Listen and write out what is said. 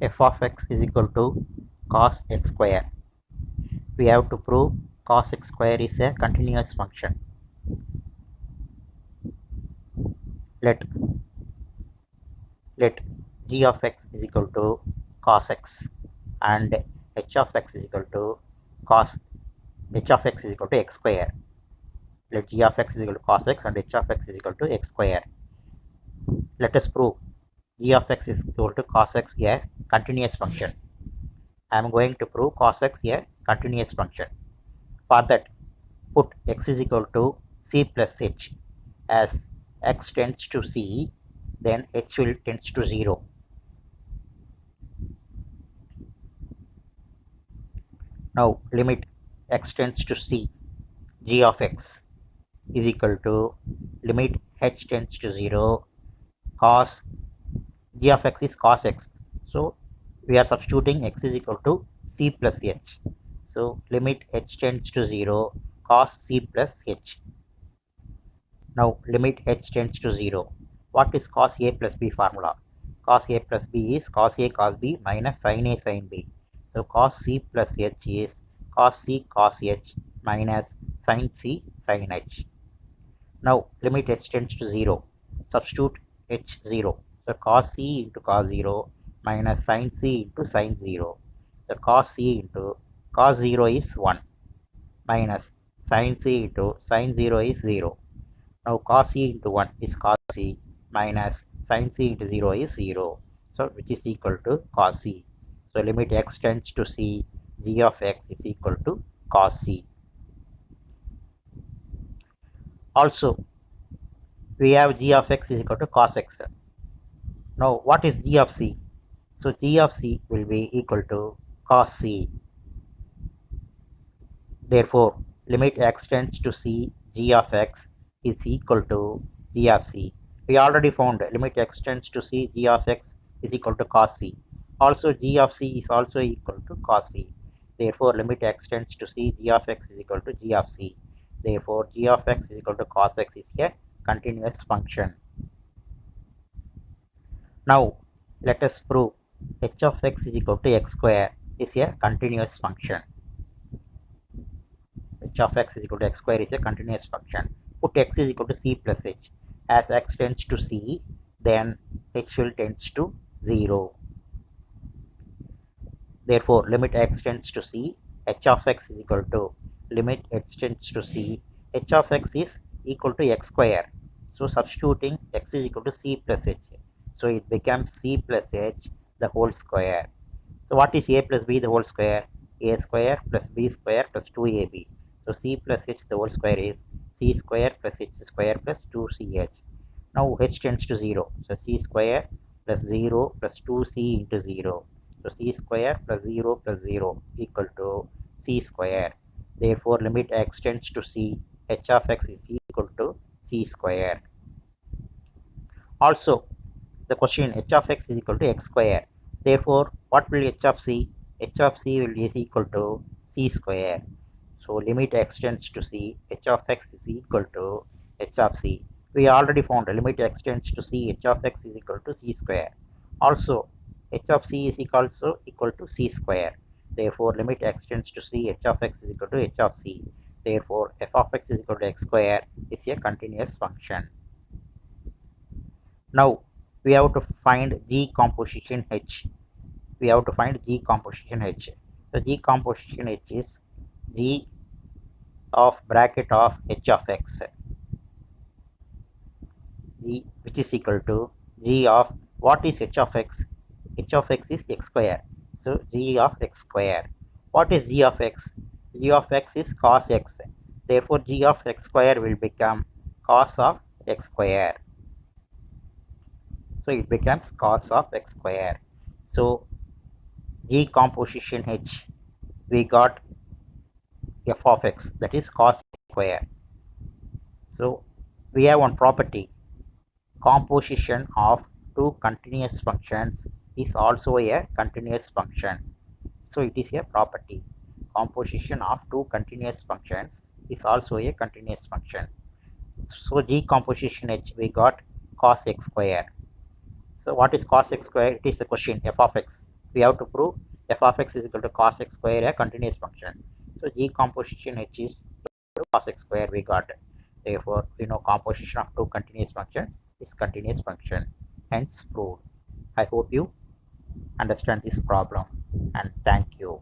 f of x is equal to cos x square. We have to prove cos x square is a continuous function. Let g of x is equal to cos x and h of x is equal to cos h of x is equal to x square. Let g of x is equal to cos x and h of x is equal to x square. Let us prove g of x is equal to cos x a continuous function. I am going to prove cos x a continuous function. For that, put x is equal to c plus h. As x tends to c, then h will tends to 0. Now limit x tends to c, g of x is equal to limit h tends to 0 cos g of x is cos x. So we are substituting x is equal to c plus h. So limit h tends to 0 cos c plus h. Now limit h tends to 0. What is cos a plus b formula? Cos a plus b is cos a cos b minus sin a sin b. So cos c plus h is cos c cos h minus sin c sin h. Now limit h tends to 0. Substitute h 0. So cos c into cos 0 minus sin c into sin 0. The cos c into cos 0 is 1 minus sin c into sin 0 is 0. Now cos c into 1 is cos c minus sin c into 0 is 0. So which is equal to cos c. So limit x tends to c, g of x is equal to cos c. Also, we have g of x is equal to cos x. Now what is g of c? So g of c will be equal to cos c. Therefore, limit x tends to c, g of x is equal to g of c. We already found limit x tends to c, g of x is equal to cos c. Also, g of c is also equal to cos c. Therefore, limit x tends to c, g of x is equal to g of c. Therefore, g of x is equal to cos x is a continuous function. Now, let us prove h of x is equal to x square is a continuous function. H of x is equal to x square is a continuous function. Put x is equal to c plus h. As x tends to c, then h will tends to 0. Therefore, limit x tends to c, h of x is equal to limit h tends to c, h of x is equal to x square. So substituting x is equal to c plus h. So it becomes c plus h the whole square. So what is a plus b the whole square? A square plus b square plus 2ab. So c plus h the whole square is c square plus h square plus 2ch. Now h tends to 0. So c square plus 0 plus 2c into 0. So c square plus 0 plus 0 equal to c square. Therefore, limit x tends to c, h of x is equal to c square. Also, the question h of x is equal to x square. Therefore, what will h of c? H of c will be equal to c square. So limit x tends to c, h of x is equal to h of c. We already found limit x tends to c, h of x is equal to c square. Also, h of c is also equal to c square. Therefore, limit x tends to c, h of x is equal to h of c. Therefore, f of x is equal to x square is a continuous function. Now, we have to find g composition h. We have to find g composition h. The g composition h is g of bracket of h of x, g which is equal to g of what is h of x? H of x is x square. So g of x square. What is g of x? G of x is cos x. Therefore, g of x square will become cos of x square. So it becomes cos of x square. So g composition h, we got f of x, that is cos square. So we have one property, composition of two continuous functions is also a continuous function. So it is a property, composition of two continuous functions is also a continuous function. So g composition h, we got cos x square. So what is cos x square? It is the question f of x. we have to prove f of x is equal to cos x square, a continuous function. So G composition H is cos x square we got. Therefore, we know composition of two continuous functions is continuous function. Hence proved. I hope you understand this problem and thank you.